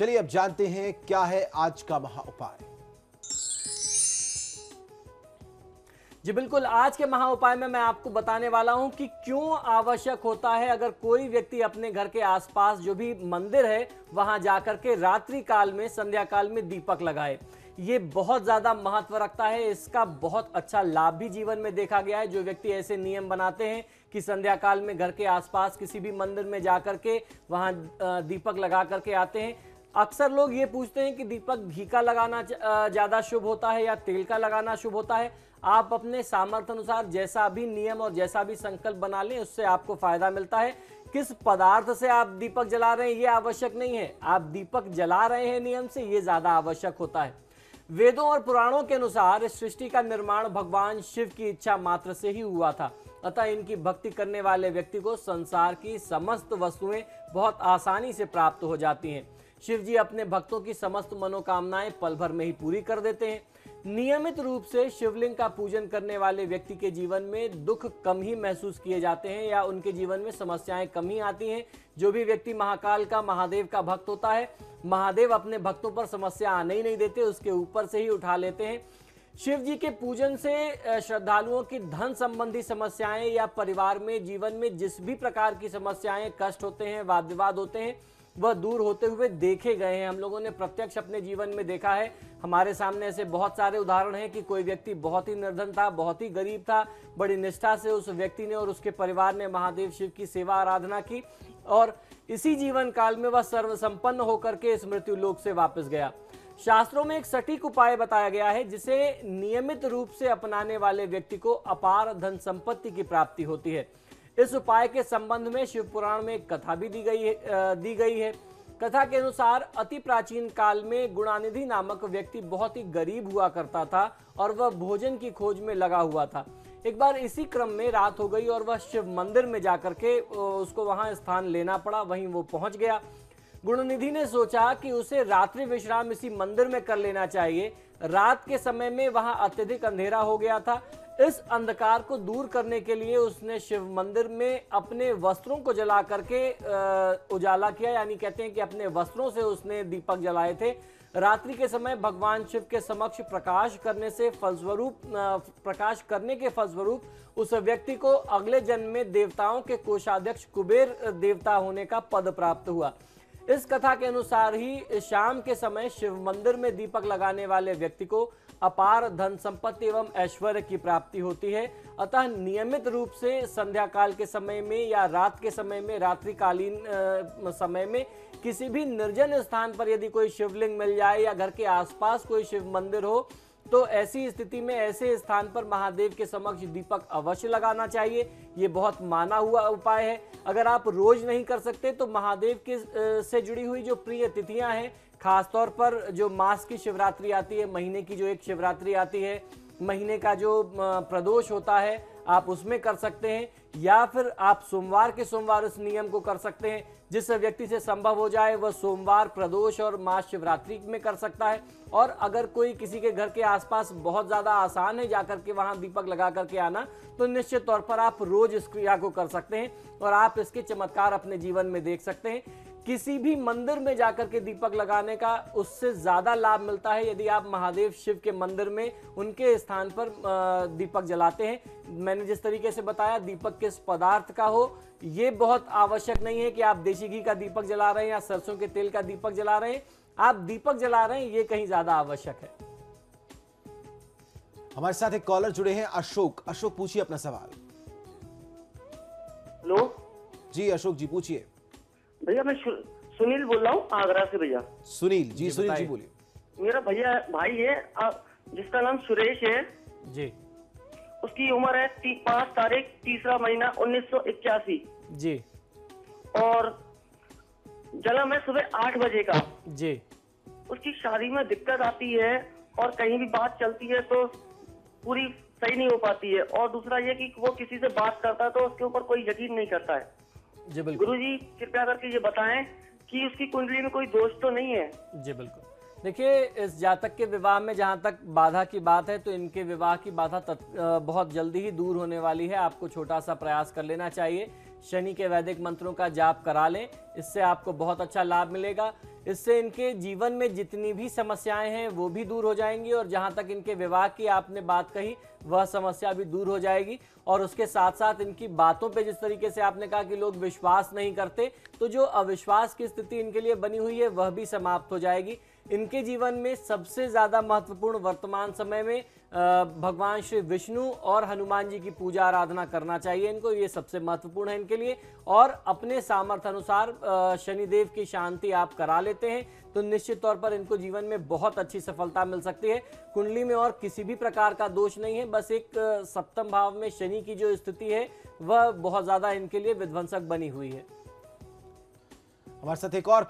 चलिए अब जानते हैं क्या है आज का महा उपाय। जी बिल्कुल, आज के महा उपाय में मैं आपको बताने वाला हूं कि क्यों आवश्यक होता है अगर कोई व्यक्ति अपने घर के आसपास जो भी मंदिर है वहां जाकर के रात्रि काल में, संध्या काल में दीपक लगाए। ये बहुत ज्यादा महत्व रखता है, इसका बहुत अच्छा लाभ भी जीवन में देखा गया है। जो व्यक्ति ऐसे नियम बनाते हैं कि संध्या काल में घर के आसपास किसी भी मंदिर में जाकर के वहां दीपक लगा करके आते हैं। अक्सर लोग ये पूछते हैं कि दीपक घी का लगाना ज्यादा शुभ होता है या तेल का लगाना शुभ होता है। आप अपने सामर्थ्य अनुसार जैसा भी नियम और जैसा भी संकल्प बना लें, उससे आपको फायदा मिलता है। किस पदार्थ से आप दीपक जला रहे हैं ये आवश्यक नहीं है, आप दीपक जला रहे हैं नियम से, ये ज्यादा आवश्यक होता है। वेदों और पुराणों के अनुसार इस सृष्टि का निर्माण भगवान शिव की इच्छा मात्र से ही हुआ था। अतः इनकी भक्ति करने वाले व्यक्ति को संसार की समस्त वस्तुएं बहुत आसानी से प्राप्त हो जाती हैं। शिव जी अपने भक्तों की समस्त मनोकामनाएं पल भर में ही पूरी कर देते हैं। नियमित रूप से शिवलिंग का पूजन करने वाले व्यक्ति के जीवन में दुख कम ही महसूस किए जाते हैं या उनके जीवन में समस्याएं कम ही आती हैं। जो भी व्यक्ति महाकाल का, महादेव का भक्त होता है, महादेव अपने भक्तों पर समस्या आने ही नहीं देते, उसके ऊपर से ही उठा लेते हैं। शिव जी के पूजन से श्रद्धालुओं की धन संबंधी समस्याएं या परिवार में, जीवन में जिस भी प्रकार की समस्याएं, कष्ट होते हैं, वाद विवाद होते हैं, वह दूर होते हुए देखे गए हैं। हम लोगों ने प्रत्यक्ष अपने जीवन में देखा है। हमारे सामने ऐसे बहुत सारे उदाहरण हैं कि कोई व्यक्ति बहुत ही निर्धन था, बहुत ही गरीब था, बड़ी निष्ठा से उस व्यक्ति ने और उसके परिवार ने महादेव शिव की सेवा आराधना की और इसी जीवन काल में वह सर्वसंपन्न होकर के इस मृत्यु लोक से वापस गया। शास्त्रों में एक सटीक उपाय बताया गया है जिसे नियमित रूप से अपनाने वाले व्यक्ति को अपार धन संपत्ति की प्राप्ति होती है। इस उपाय के संबंध में शिव पुराण में एक कथा भी दी गई है। कथा के अनुसार अति प्राचीन काल में गुणानिधि नामक व्यक्ति बहुत ही गरीब हुआ करता था और वह भोजन की खोज में लगा हुआ था। एक बार इसी क्रम में रात हो गई और वह शिव मंदिर में जाकर के उसको वहां स्थान लेना पड़ा। वहीं वो पहुंच गया। गुणनिधि ने सोचा कि उसे रात्रि विश्राम इसी मंदिर में कर लेना चाहिए। रात के समय में वहां अत्यधिक अंधेरा हो गया था। इस अंधकार को दूर करने के लिए उसने शिव मंदिर में अपने वस्त्रों को जला करके उजाला किया, यानी कहते हैं कि अपने वस्त्रों से उसने दीपक जलाए थे। रात्रि के समय भगवान शिव के समक्ष प्रकाश करने के फलस्वरूप उस व्यक्ति को अगले जन्म में देवताओं के कोषाध्यक्ष कुबेर देवता होने का पद प्राप्त हुआ। इस कथा के अनुसार ही शाम के समय शिव मंदिर में दीपक लगाने वाले व्यक्ति को अपार धन संपत्ति एवं ऐश्वर्य की प्राप्ति होती है। अतः नियमित रूप से संध्या काल के समय में या रात के समय में, रात्रिकालीन समय में किसी भी निर्जन स्थान पर यदि कोई शिवलिंग मिल जाए या घर के आसपास कोई शिव मंदिर हो तो ऐसी स्थिति में ऐसे स्थान पर महादेव के समक्ष दीपक अवश्य लगाना चाहिए। ये बहुत माना हुआ उपाय है। अगर आप रोज नहीं कर सकते तो महादेव के से जुड़ी हुई जो प्रिय तिथियां हैं, खासतौर पर जो मास की शिवरात्रि आती है, महीने की जो एक शिवरात्रि आती है, महीने का जो प्रदोष होता है, आप उसमें कर सकते हैं या फिर आप सोमवार के सोमवार इस नियम को कर सकते हैं। जिस व्यक्ति से संभव हो जाए वह सोमवार, प्रदोष और मास शिवरात्रि में कर सकता है। और अगर कोई किसी के घर के आसपास बहुत ज़्यादा आसान है जाकर के वहाँ दीपक लगा करके आना, तो निश्चित तौर पर आप रोज इस क्रिया को कर सकते हैं और आप इसके चमत्कार अपने जीवन में देख सकते हैं। किसी भी मंदिर में जाकर के दीपक लगाने का उससे ज्यादा लाभ मिलता है यदि आप महादेव शिव के मंदिर में उनके स्थान पर दीपक जलाते हैं। मैंने जिस तरीके से बताया दीपक किस पदार्थ का हो ये बहुत आवश्यक नहीं है कि आप देसी घी का दीपक जला रहे हैं या सरसों के तेल का दीपक जला रहे हैं। आप दीपक जला रहे हैं ये कहीं ज्यादा आवश्यक है। हमारे साथ एक कॉलर जुड़े हैं, अशोक। अशोक पूछिए अपना सवाल। हेलो जी अशोक जी पूछिए। भैया मैं सुनील बोल रहा हूँ आगरा से। भैया सुनील जी, सुनील जी बोलिए। मेरा भैया भाई है जिसका नाम सुरेश है जी। उसकी उम्र है 5 तारीख 3रा महीना 1981 जी। और जन्म है सुबह 8 बजे का जी। उसकी शादी में दिक्कत आती है और कहीं भी बात चलती है तो पूरी सही नहीं हो पाती है। और दूसरा ये कि वो किसी से बात करता है तो उसके ऊपर कोई यकीन नहीं करता है। जी बिल्कुल। गुरुजी कृपया करके ये बताएं कि उसकी कुंडली में कोई दोष तो नहीं है। जी बिल्कुल। देखिए इस जातक के विवाह में जहां तक बाधा की बात है तो इनके विवाह की बाधा बहुत जल्दी ही दूर होने वाली है। आपको छोटा सा प्रयास कर लेना चाहिए। शनि के वैदिक मंत्रों का जाप करा लें। इससे आपको बहुत अच्छा लाभ मिलेगा। इससे इनके जीवन में जितनी भी समस्याएं हैं वो भी दूर हो जाएंगी, और जहां तक इनके विवाह की आपने बात कही वह समस्या भी दूर हो जाएगी। और उसके साथ साथ इनकी बातों पे जिस तरीके से आपने कहा कि लोग विश्वास नहीं करते, तो जो अविश्वास की स्थिति इनके लिए बनी हुई है वह भी समाप्त हो जाएगी। इनके जीवन में सबसे ज्यादा महत्वपूर्ण वर्तमान समय में भगवान श्री विष्णु और हनुमान जी की पूजा आराधना करना चाहिए इनको, ये सबसे महत्वपूर्ण है इनके लिए। और अपने सामर्थ्य अनुसार शनिदेव की शांति आप करा लेते हैं तो निश्चित तौर पर इनको जीवन में बहुत अच्छी सफलता मिल सकती है। कुंडली में और किसी भी प्रकार का दोष नहीं है, बस एक सप्तम भाव में शनि की जो स्थिति है वह बहुत ज्यादा इनके लिए विध्वंसक बनी हुई है। हमारे साथ एक और